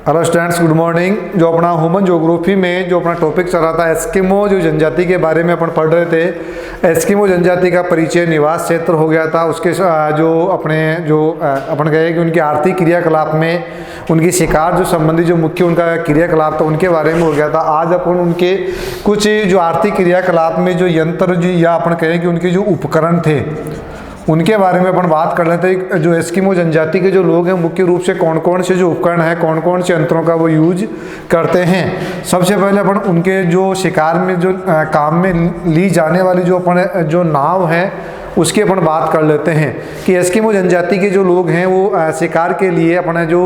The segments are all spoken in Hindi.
Hello students, good morning. जो अपना ह्यूमन ज्योग्राफी में जो अपना टॉपिक चल रहा था एस्किमो जो जनजाति के बारे में अपन पढ़ रहे थे। एस्किमो जनजाति का परिचय, निवास क्षेत्र हो गया था। उसके अपन कहे कि उनकी आर्थिक क्रियाकलाप में उनकी शिकार जो संबंधी जो मुख्य उनका क्रियाकलाप था उनके बारे में हो गया था। आज अपन उनके कुछ जो आर्थिक क्रियाकलाप में जो यंत्र जो या अपन कहें कि उनके जो उपकरण थे उनके बारे में अपन बात कर लेते हैं। जो एस्किमो जनजाति के जो लोग हैं मुख्य रूप से कौन कौन से जो उपकरण हैं, कौन कौन से यंत्रों का वो यूज करते हैं। सबसे पहले अपन उनके जो शिकार में जो काम में ली जाने वाली जो अपन जो नाव है उसकी अपन बात कर लेते हैं कि एस्किमो जनजाति के जो लोग हैं वो शिकार के लिए अपने जो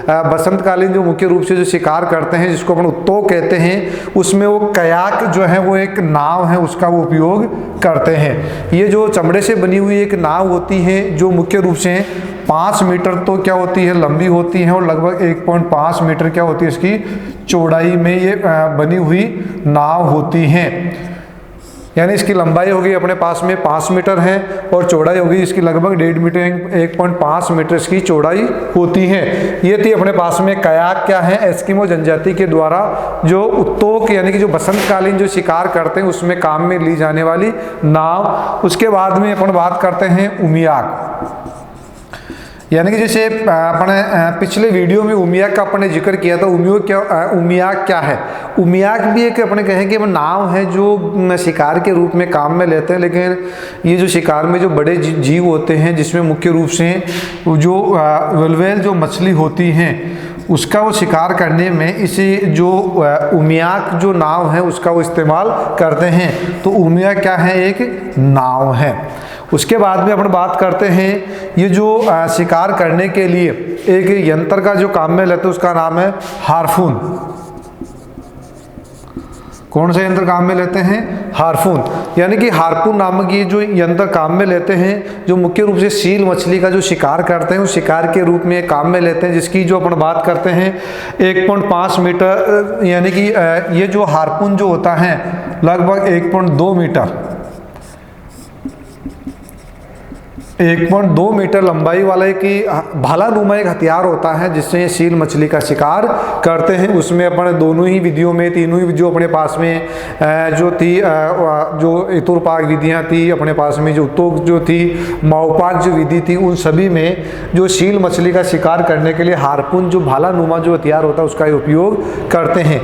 बसंतकालीन जो मुख्य रूप से जो शिकार करते हैं जिसको अपन उत्तोक कहते हैं, उसमें वो कयाक जो है वो एक नाव है उसका वो उपयोग करते हैं। ये जो चमड़े से बनी हुई एक नाव होती है जो मुख्य रूप से 5 मीटर तो क्या होती है लंबी होती है और लगभग 1.5 मीटर क्या होती है इसकी चौड़ाई में ये बनी हुई नाव होती है। यानी इसकी लंबाई होगी अपने पास में 5 मीटर है और चौड़ाई होगी इसकी लगभग 1.5 मीटर 1.5 मीटर इसकी चौड़ाई होती है। ये थी अपने पास में कयाक। क्या है? एस्किमो जनजाति के द्वारा जो उत्तोक यानी कि जो बसंतकालीन जो शिकार करते हैं उसमें काम में ली जाने वाली नाव। उसके बाद में अपन बात करते हैं उमियाक। यानी कि जैसे अपने पिछले वीडियो में उमियाक का अपने जिक्र किया था। उमियाक क्या है? उमियाक भी एक अपने कहें कि नाव है जो शिकार के रूप में काम में लेते हैं, लेकिन ये जो शिकार में जो बड़े जीव होते हैं जिसमें मुख्य रूप से जो वेलवेल जो मछली होती हैं उसका वो शिकार करने में इसी जो उमियाक जो नाव है उसका वो इस्तेमाल करते हैं। तो उमियाक क्या है? एक नाव है। उसके बाद में अपन बात करते हैं ये जो शिकार करने के लिए एक यंत्र का जो काम में लेते हैं उसका नाम है हार्पून। कौन सा यंत्र काम में लेते हैं? हार्पून। यानी कि हार्पून नामक ये जो यंत्र काम में लेते हैं जो मुख्य रूप से सील मछली का जो शिकार करते हैं उस शिकार के रूप में काम में लेते हैं, जिसकी जो अपन बात करते हैं 1.5 मीटर। यानी कि ये जो हार्पून जो होता है लगभग 1.2 मीटर 1.2 मीटर लंबाई वाला एक भालानुमा एक हथियार होता है जिससे सील मछली का शिकार करते हैं। उसमें अपने दोनों ही विधियों में तीनों ही विधियों अपने पास में जो थी जो इतुरपाक विधियां थी अपने पास में, जो उत्तोक जो थी, माओपाक जो विधि थी, उन सभी में जो सील मछली का शिकार करने के लिए हार्पून जो भालानुमा जो हथियार होता है उसका उपयोग करते हैं।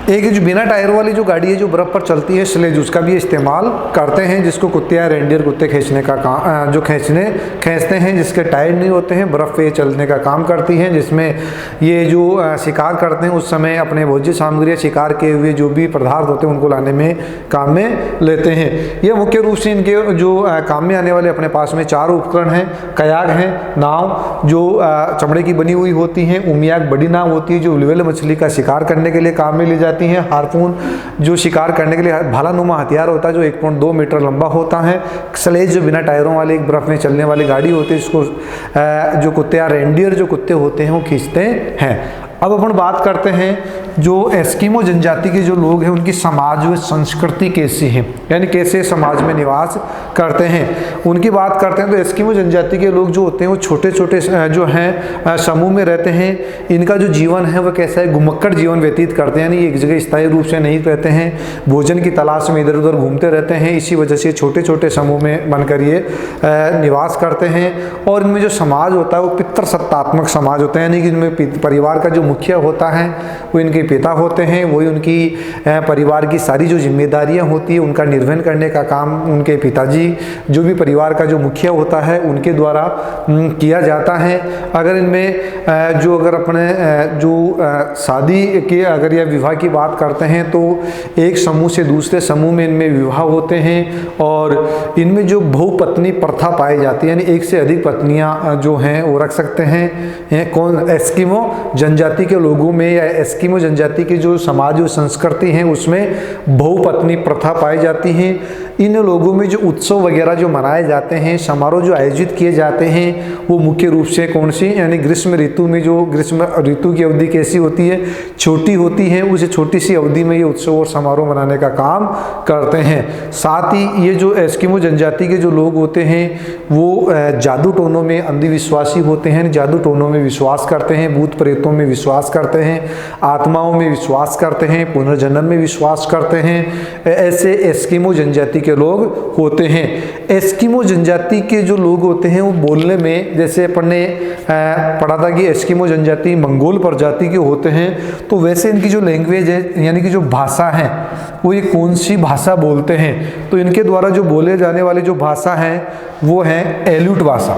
एक जो बिना टायर वाली जो गाड़ी है जो बर्फ पर चलती है स्लेज, उसका भी इस्तेमाल करते हैं जिसको कुत्ते या रेंडियर कुत्ते खींचने का काम जो खींचते हैं, जिसके टायर नहीं होते हैं, बर्फ पे चलने का काम करती हैं, जिसमें ये जो शिकार करते हैं उस समय अपने भोज्य सामग्री शिकार के हुए जो भी पदार्थ होते हैं उनको लाने में काम में लेते हैं। ये मुख्य रूप से इनके जो काम में आने वाले अपने पास में 4 उपकरण हैं। कयाक है नाव जो चमड़े की बनी हुई होती है, उमियाक बड़ी नाव होती है जो वेलवेल मछली का शिकार करने के लिए काम में ली जाती है, हार्पून जो शिकार करने के लिए भालानुमा हथियार होता है जो 1.2 मीटर लंबा होता है, स्लेज जो बिना टायरों वाली एक बर्फ में चलने वाली गाड़ी होती है जिसको जो कुत्ते या रेंडियर जो कुत्ते होते हैं वो खींचते हैं। अब अपन बात करते हैं जो एस्किमो जनजाति के जो लोग हैं उनकी समाज व संस्कृति कैसी है, यानी कैसे समाज में निवास करते हैं उनकी बात करते हैं। तो एस्किमो जनजाति के लोग जो होते हैं वो छोटे छोटे जो हैं समूह में रहते हैं। इनका जो जीवन है वह कैसा है? घुमक्कड़ जीवन व्यतीत करते हैं, यानी एक जगह स्थायी रूप से नहीं रहते हैं, भोजन की तलाश में इधर उधर घूमते रहते हैं। इसी वजह से छोटे छोटे समूह में बनकर ये निवास करते हैं। और इनमें जो समाज होता है वो पितृसत्तात्मक समाज होता है, यानी कि इनमें परिवार का जो मुखिया होता है वो इनके पिता होते हैं। वही उनकी परिवार की सारी जो जिम्मेदारियां होती है उनका निर्वहन करने का काम उनके पिताजी जो भी परिवार का जो मुखिया होता है उनके द्वारा किया जाता है। अगर इनमें जो अगर अपने जो शादी के अगर या विवाह की बात करते हैं तो एक समूह से दूसरे समूह में इनमें विवाह होते हैं और इनमें जो बहुपत्नी प्रथा पाई जाती है, यानी एक से अधिक पत्नियां जो हैं वो रख सकते हैं। कौन? एस्किमो जनजाति के लोगों में या एस्किमो जनजाति की जो समाज और संस्कृति है उसमें बहुपत्नी प्रथा पाई जाती है। इन लोगों में जो उत्सव वगैरह जो मनाए जाते हैं, समारोह जो आयोजित किए जाते हैं, वो मुख्य रूप से कौन सी, यानी ग्रीष्म ऋतु में, जो ग्रीष्म ऋतु की अवधि कैसी होती है, छोटी होती है, उस छोटी सी अवधि में ये उत्सव और समारोह मनाने का काम करते हैं। साथ ही ये जो एस्किमो जनजाति के जो लोग होते हैं वो जादू टोनों में अंधविश्वासी होते हैं, जादू टोनों में विश्वास करते हैं, भूत प्रेतों में विश्वास करते हैं, आत्माओं में विश्वास करते हैं, पुनर्जन्म में विश्वास करते हैं। ऐसे एस्किमो जनजाति के लोग होते हैं। एस्किमो जनजाति के जो लोग होते हैं वो बोलने में, जैसे अपन ने पढ़ा था कि एस्किमो जनजाति मंगोल प्रजाति के होते हैं, तो वैसे इनकी जो लैंग्वेज है, यानी कि जो भाषा है, वो ये कौन सी भाषा बोलते हैं, तो इनके द्वारा जो बोले जाने वाली जो भाषा है वो है एल्यूट भाषा।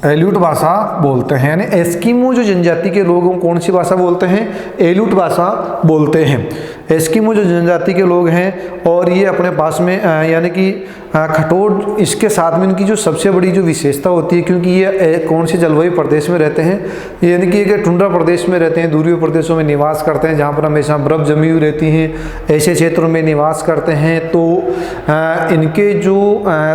एल्यूट भाषा बोलते हैं, यानी एस्किमो जो जनजाति के लोग कौन सी भाषा बोलते हैं, एल्यूट भाषा बोलते हैं। एस्किमो जो जनजाति के लोग हैं और ये अपने पास में यानी कि खटोर, इसके साथ में इनकी जो सबसे बड़ी जो विशेषता होती है, क्योंकि ये कौन से जलवायु प्रदेश में रहते हैं, यानी कि एक टुंड्रा प्रदेश में रहते हैं, दूरीय प्रदेशों में निवास करते हैं जहाँ पर हमेशा बर्फ जमी हुई रहती है, ऐसे क्षेत्रों में निवास करते हैं। तो इनके जो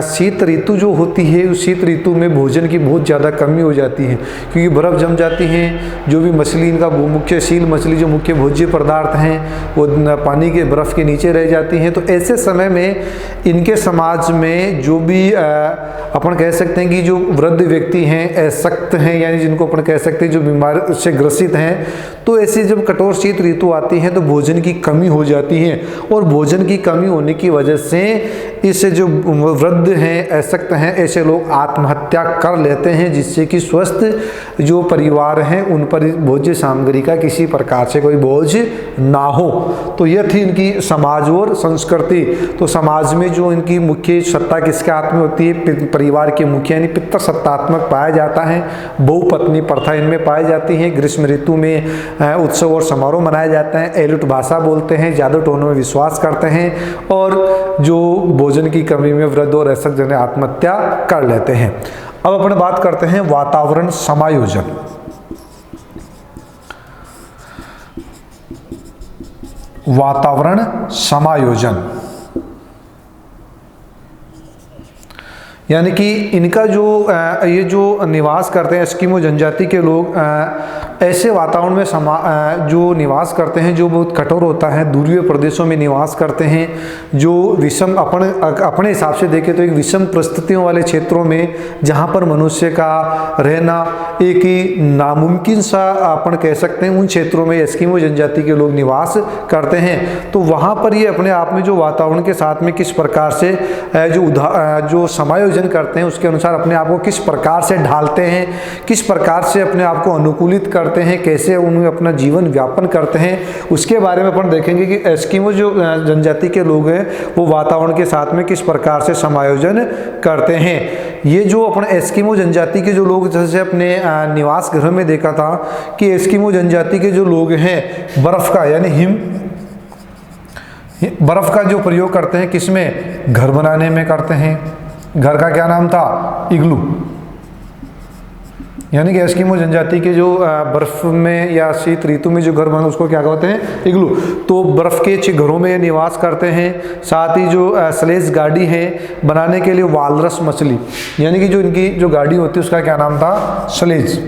शीत ऋतु जो होती है, उस शीत ऋतु में भोजन की बहुत ज़्यादा कमी हो जाती है, क्योंकि बर्फ़ जम जाती है। जो भी मछली, इनका मुख्य सील मछली जो मुख्य भोज्य पदार्थ हैं, वो पानी के बर्फ़ के नीचे रह जाती हैं। तो ऐसे समय में इनके समाज में जो भी अपन कह सकते हैं कि जो वृद्ध व्यक्ति हैं, सख्त हैं, यानी जिनको अपन कह सकते हैं जो बीमारी से ग्रसित हैं, तो ऐसी जब कठोर शीत ऋतु आती है तो भोजन की कमी हो जाती है, और भोजन की कमी होने की वजह से इससे जो वृद्ध हैं, असक्त हैं, ऐसे लोग आत्महत्या कर लेते हैं, जिससे कि स्वस्थ जो परिवार हैं उन पर भोज्य सामग्री का किसी प्रकार से कोई बोझ ना हो। तो यह थी इनकी समाज और संस्कृति। तो समाज में जो इनकी मुख्य सत्ता किसके हाथ में होती है, परिवार के मुखिया यानी पितृ सत्तात्मक पाया जाता है। बहुपत्नी प्रथा इनमें पाई जाती है। ग्रीष्म ऋतु में उत्सव और समारोह मनाए जाते हैं। एल्यूट भाषा बोलते हैं, जादू टोनों में विश्वास करते हैं, और जो भोजन की कमी में वृद्ध और असक्त जन आत्महत्या कर लेते हैं। अब अपन बात करते हैं वातावरण समायोजन। वातावरण समायोजन यानी कि इनका जो ये जो निवास करते हैं एस्किमो जनजाति के लोग, ऐसे वातावरण में जो निवास करते हैं जो बहुत कठोर होता है, दूरीय प्रदेशों में निवास करते हैं, जो विषम अपने हिसाब से देखें तो एक विषम परिस्थितियों वाले क्षेत्रों में, जहाँ पर मनुष्य का रहना एक ही नामुमकिन सा अपन कह सकते हैं, उन क्षेत्रों में एस्किमो जनजाति के लोग निवास करते हैं। तो वहाँ पर ये अपने आप में जो वातावरण के साथ में किस प्रकार से जो समायोजन करते हैं, उसके अनुसार अपने आप को किस प्रकार से ढालते हैं, किस प्रकार से अपने आप को अनुकूलित करते हैं, कैसे उनमें अपना जीवन व्यापन करते हैं, उसके बारे में अपन देखेंगे कि एस्किमो जो जनजाति के लोग हैं वो वातावरण के साथ में किस प्रकार से समायोजन करते हैं। ये जो अपन एस्किमो जनजाति के जो लोग, जैसे अपने निवास गृह में देखा था कि एस्किमो जनजाति के जो लोग हैं बर्फ का यानी बर्फ का जो प्रयोग करते हैं, किसमें, घर बनाने में करते हैं। घर का क्या नाम था, इग्लू, यानी कि एस्किमो जनजाति के जो बर्फ में या शीत ऋतु में जो घर बना उसको क्या कहते हैं, इग्लू। तो बर्फ के घरों में निवास करते हैं। साथ ही जो स्लेज गाड़ी है बनाने के लिए वालरस मछली, यानी कि जो इनकी जो गाड़ी होती है उसका क्या नाम था, स्लेज।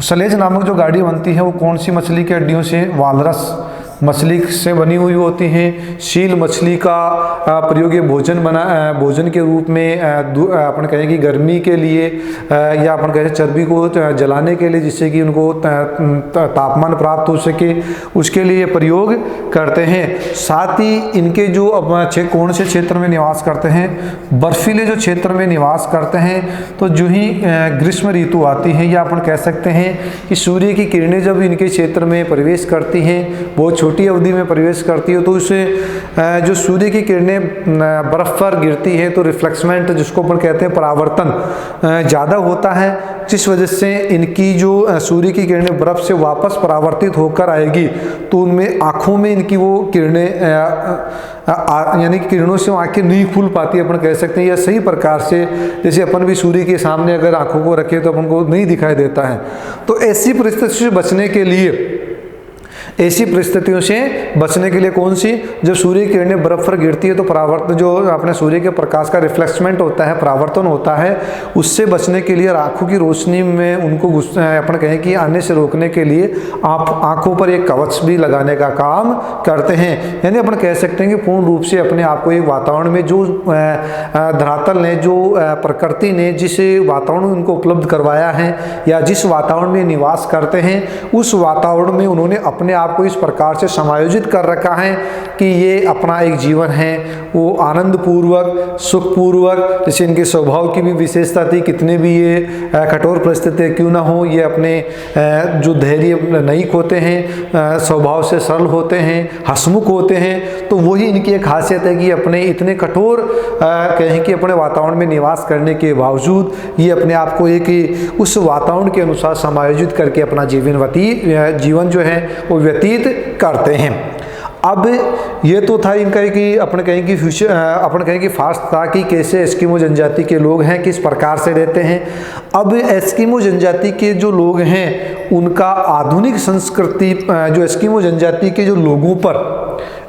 स्लेज नामक जो गाड़ी बनती है वो कौन सी मछली के हड्डियों से, वालरस मछली से बनी हुई होती हैं। शील मछली का प्रयोग भोजन के रूप में अपन कहें कि गर्मी के लिए या अपन कहें चर्बी को जलाने के लिए, जिससे कि उनको तापमान प्राप्त हो सके, उसके लिए प्रयोग करते हैं। साथ ही इनके जो कौन से क्षेत्र में निवास करते हैं, बर्फीले जो क्षेत्र में निवास करते हैं। तो जो ही ग्रीष्म ऋतु आती है या अपन कह सकते हैं कि सूर्य की किरणें जब इनके क्षेत्र में प्रवेश करती हैं, बहुत छोटी अवधि में प्रवेश करती है, तो उससे जो सूर्य की किरणें बर्फ पर गिरती है तो रिफ्लेक्समेंट जिसको अपन कहते हैं परावर्तन ज़्यादा होता है, जिस वजह से इनकी जो सूर्य की किरणें बर्फ से वापस परावर्तित होकर आएगी तो उनमें आँखों में इनकी वो किरणें यानी कि किरणों से आँखें नहीं खुल पाती, अपन कह सकते हैं। या सही प्रकार से जैसे अपन भी सूर्य के सामने अगर आँखों को रखें तो अपन को नहीं दिखाई देता है। तो ऐसी परिस्थिति से बचने के लिए ऐसी परिस्थितियों से बचने के लिए कौन सी, जब सूर्य की किरणें बर्फ पर गिरती है तो परावर्तन जो अपने सूर्य के प्रकाश का रिफ्लेक्समेंट होता है, परावर्तन होता है, उससे बचने के लिए आंखों की रोशनी में उनको अपन कहें कि आने से रोकने के लिए आप आंखों पर एक कवच भी लगाने का काम करते हैं। यानी अपन कह सकते हैं कि पूर्ण रूप से अपने आप को एक वातावरण में जो धरातल ने, जो प्रकृति ने जिस वातावरण उनको उपलब्ध करवाया है या जिस वातावरण में निवास करते हैं, उस वातावरण में उन्होंने अपने आप को इस प्रकार से समायोजित कर रखा है कि ये अपना एक जीवन है वो आनंद पूर्वक, सुखपूर्वक, जैसे इनके स्वभाव की भी विशेषता थी, कितने भी ये कठोर परिस्थितियाँ क्यों ना हो, ये अपने जो धैर्य नहीं खोते हैं, स्वभाव से सरल होते हैं, हंसमुख होते हैं। तो वही इनकी एक खासियत है कि अपने इतने कठोर कहें कि अपने वातावरण में निवास करने के बावजूद ये अपने आप को एक उस वातावरण के अनुसार समायोजित करके अपना जीवन जो है वो व्यतीत करते हैं। अब ये तो था इनका कि अपन कहें कि फास्ट था कि कैसे एस्किमो जनजाति के लोग हैं, किस प्रकार से रहते हैं। अब एस्किमो जनजाति के जो लोग हैं उनका आधुनिक संस्कृति, जो एस्किमो जनजाति के जो लोगों पर,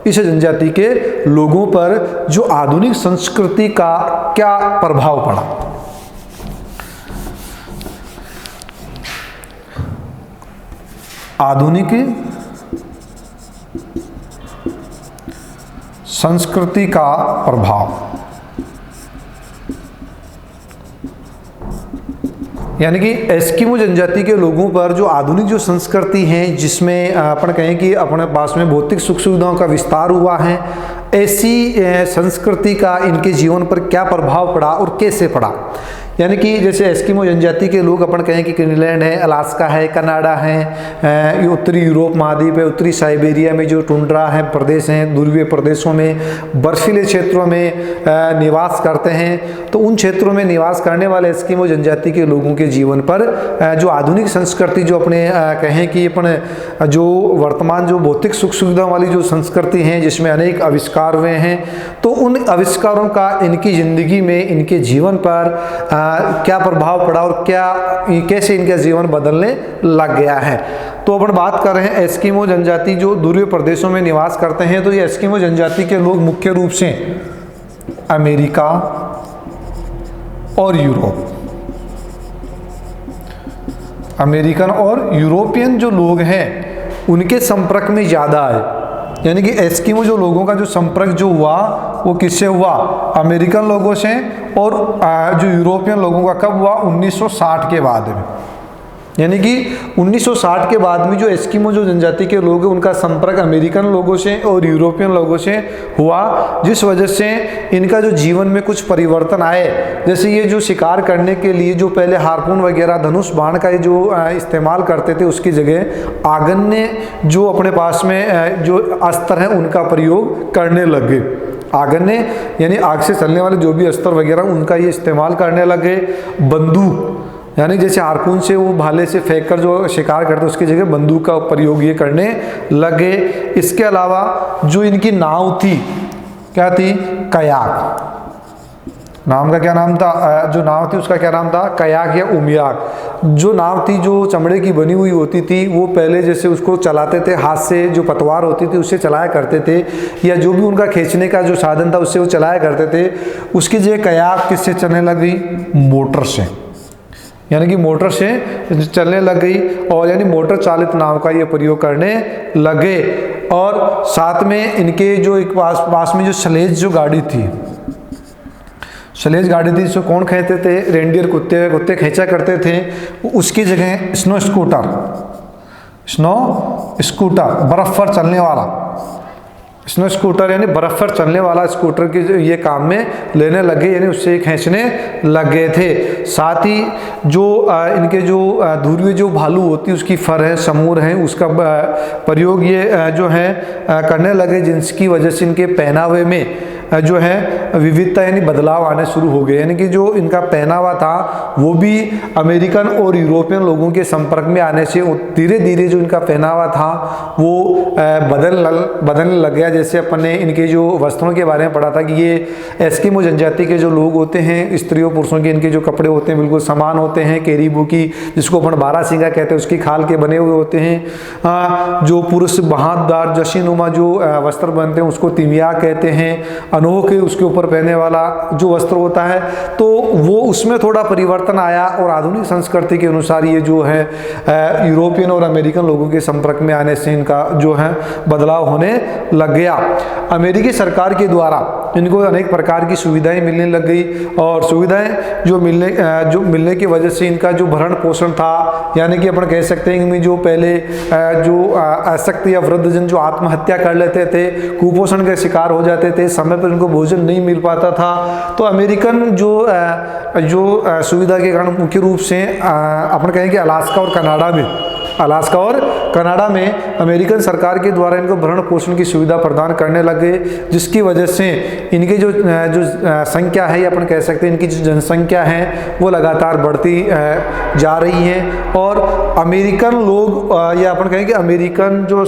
इस जनजाति के लोगों पर जो आधुनिक संस्कृति का क्या प्रभाव पड़ा। आधुनिक संस्कृति का प्रभाव, यानी कि एस्किमो जनजाति के लोगों पर जो आधुनिक जो संस्कृति है, जिसमें अपन कहें कि अपने पास में भौतिक सुख सुविधाओं का विस्तार हुआ है, ऐसी संस्कृति का इनके जीवन पर क्या प्रभाव पड़ा और कैसे पड़ा। यानी कि जैसे एस्किमो जनजाति के लोग अपन कहें कि ग्रीनलैंड है, अलास्का है, कनाडा है, उत्तरी यूरोप महाद्वीप है, उत्तरी साइबेरिया में जो टुंड्रा है प्रदेश हैं, ध्रुवीय प्रदेशों में, बर्फीले क्षेत्रों में निवास करते हैं। तो उन क्षेत्रों में निवास करने वाले एस्किमो जनजाति के लोगों के जीवन पर जो आधुनिक संस्कृति, जो अपने कहें कि अपन जो वर्तमान जो भौतिक सुख सुविधा वाली जो संस्कृति है, जिसमें अनेक आविष्कार हुए हैं, तो उन आविष्कारों का इनकी ज़िंदगी में, इनके जीवन पर क्या प्रभाव पड़ा और कैसे इनका जीवन बदलने लग गया है। तो अपन बात कर रहे हैं एस्किमो जनजाति जो ध्रुवीय प्रदेशों में निवास करते हैं। तो ये एस्किमो जनजाति के लोग मुख्य रूप से अमेरिका और यूरोप, अमेरिकन और यूरोपियन जो लोग हैं उनके संपर्क में ज़्यादा आए। यानी कि एस्किमो जो लोगों का जो संपर्क जो हुआ वो किससे हुआ, अमेरिकन लोगों से, और जो यूरोपियन लोगों का कब हुआ, 1960 के बाद में। यानी कि 1960 के बाद में जो एस्किमो जो जनजाति के लोग हैं उनका संपर्क अमेरिकन लोगों से और यूरोपियन लोगों से हुआ, जिस वजह से इनका जो जीवन में कुछ परिवर्तन आए। जैसे ये जो शिकार करने के लिए जो पहले हार्पून वगैरह, धनुष बाण का जो इस्तेमाल करते थे, उसकी जगह आगन्य जो अपने पास में जो अस्त्र हैं उनका प्रयोग करने लग गए। आगन्य यानी आग से चलने वाले जो भी अस्त्र वगैरह उनका ये इस्तेमाल करने लगे। बंदूक यानी जैसे हार्पून से वो भाले से फेंक कर जो शिकार करते उसकी जगह बंदूक का प्रयोग ये करने लगे। इसके अलावा जो इनकी नाव थी, क्या थी, कयाक, नाम का क्या नाम था, जो नाव थी उसका क्या नाम था, कयाक या उमियाक। जो नाव थी जो चमड़े की बनी हुई होती थी, वो पहले जैसे उसको चलाते थे हाथ से, जो पतवार होती थी उससे चलाया करते थे, या जो भी उनका खींचने का जो साधन था उससे वो चलाया करते थे। उसकी जगह कयाक किससे चलने लग गई, मोटर से, यानी कि मोटर से चलने लग गई, और यानी मोटर चालित नाव का ये प्रयोग करने लगे। और साथ में इनके जो एक पास में जो स्लेज जो गाड़ी थी, स्लेज गाड़ी थी, जिसको कौन खींचते थे, रेंडियर कुत्ते खींचा करते थे। उसकी जगह स्नो स्कूटर बर्फ पर चलने वाला, स्नो स्कूटर यानी बर्फ पर चलने वाला स्कूटर की ये काम में लेने लगे, यानी उससे खींचने लग गए थे। साथ ही जो इनके जो ध्रुवीय जो भालू होती है उसकी फर है, समूर है, उसका प्रयोग ये जो है करने लगे, जिसकी वजह से इनके पहनावे में जो है विविधता यानी बदलाव आने शुरू हो गए, यानी कि जो इनका पहनावा था वो भी अमेरिकन और यूरोपियन लोगों के संपर्क में आने से धीरे धीरे जो इनका पहनावा था वो बदलने लग गया। जैसे अपन ने इनके जो वस्त्रों के बारे में पढ़ा था कि ये एस्किमो जनजाति के जो लोग होते हैं, स्त्रियों पुरुषों के इनके जो कपड़े होते हैं बिल्कुल समान होते हैं। कैरीबू की, जिसको अपन बारहसिंगा कहते हैं, उसकी खाल के बने हुए होते हैं। जो पुरुष बहादुर जशीनुमा जो वस्त्र बनते हैं उसको तिमिया कहते हैं। अनोख उसके ऊपर पहनने वाला जो वस्त्र होता है, तो वो उसमें थोड़ा परिवर्तन आया और आधुनिक संस्कृति के अनुसार ये जो है यूरोपियन और अमेरिकन लोगों के संपर्क में आने से इनका जो है बदलाव होने लग गया। अमेरिकी सरकार के द्वारा इनको अनेक प्रकार की सुविधाएं मिलने लग गई और सुविधाएं जो मिलने की वजह से इनका जो भरण पोषण था, यानी कि अपन कह सकते हैं कि जो पहले जो आसक्त या वृद्धजन जो आत्महत्या कर लेते थे, कुपोषण के शिकार हो जाते थे, समय पर इनको भोजन नहीं मिल पाता था, तो अमेरिकन जो सुविधा के कारण मुख्य रूप से अपन कहें कि अलास्का और कनाडा में अमेरिकन सरकार के द्वारा इनको भरण पोषण की सुविधा प्रदान करने लगे, जिसकी वजह से इनकी जो संख्या है या अपन कह सकते हैं इनकी जो जनसंख्या है वो लगातार बढ़ती जा रही है। और अमेरिकन लोग या अपन कहें कि अमेरिकन जो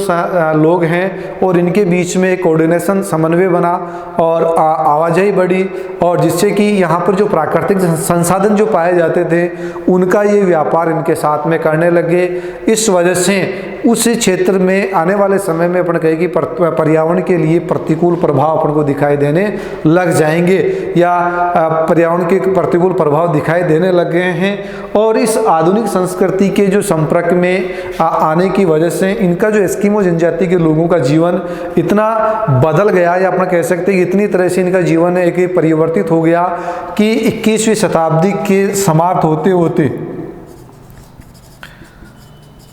लोग हैं और इनके बीच में कोऑर्डिनेशन समन्वय बना और आवाजाही बढ़ी, और जिससे कि यहाँ पर जो प्राकृतिक संसाधन जो पाए जाते थे उनका ये व्यापार इनके साथ में करने लगे। इस वजह से उस क्षेत्र में आने वाले समय में अपन कहें कि पर्यावरण के लिए प्रतिकूल प्रभाव अपन को दिखाई देने लग जाएंगे या पर्यावरण के प्रतिकूल प्रभाव दिखाई देने लग गए हैं। और इस आधुनिक संस्कृति के जो संपर्क में आने की वजह से इनका जो एस्किमो जनजाति के लोगों का जीवन इतना बदल गया या अपन कह सकते हैं कि इतनी तरह से इनका जीवन एक परिवर्तित हो गया कि 21वीं शताब्दी के समाप्त होते होते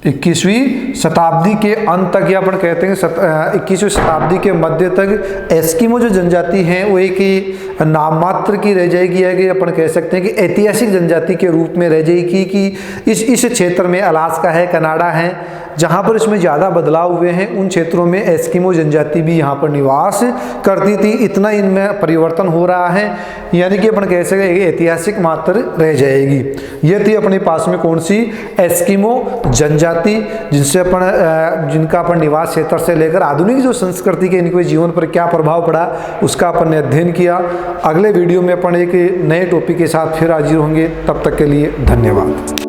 21वीं शताब्दी के अंत तक या अपन कहते हैं 21वीं शताब्दी के मध्य तक एस्किमो जो जनजाति है वो एक नाम मात्र की रह जाएगी, या कि अपन कह सकते हैं कि ऐतिहासिक जनजाति के रूप में रह जाएगी कि इस क्षेत्र में अलास्का है, कनाडा है, जहाँ पर इसमें ज़्यादा बदलाव हुए हैं उन क्षेत्रों में एस्किमो जनजाति भी यहाँ पर निवास करती थी। इतना इनमें परिवर्तन हो रहा है, यानी कि अपन कह सकते हैं ऐतिहासिक मात्र रह जाएगी। यह थी अपने पास में कौन सी एस्किमो जनजाति, जिनका अपन निवास क्षेत्र से लेकर आधुनिक जो संस्कृति के इनके जीवन पर क्या प्रभाव पड़ा उसका अपन ने अध्ययन किया। अगले वीडियो में अपन एक नए टॉपिक के साथ फिर हाजिर होंगे, तब तक के लिए धन्यवाद।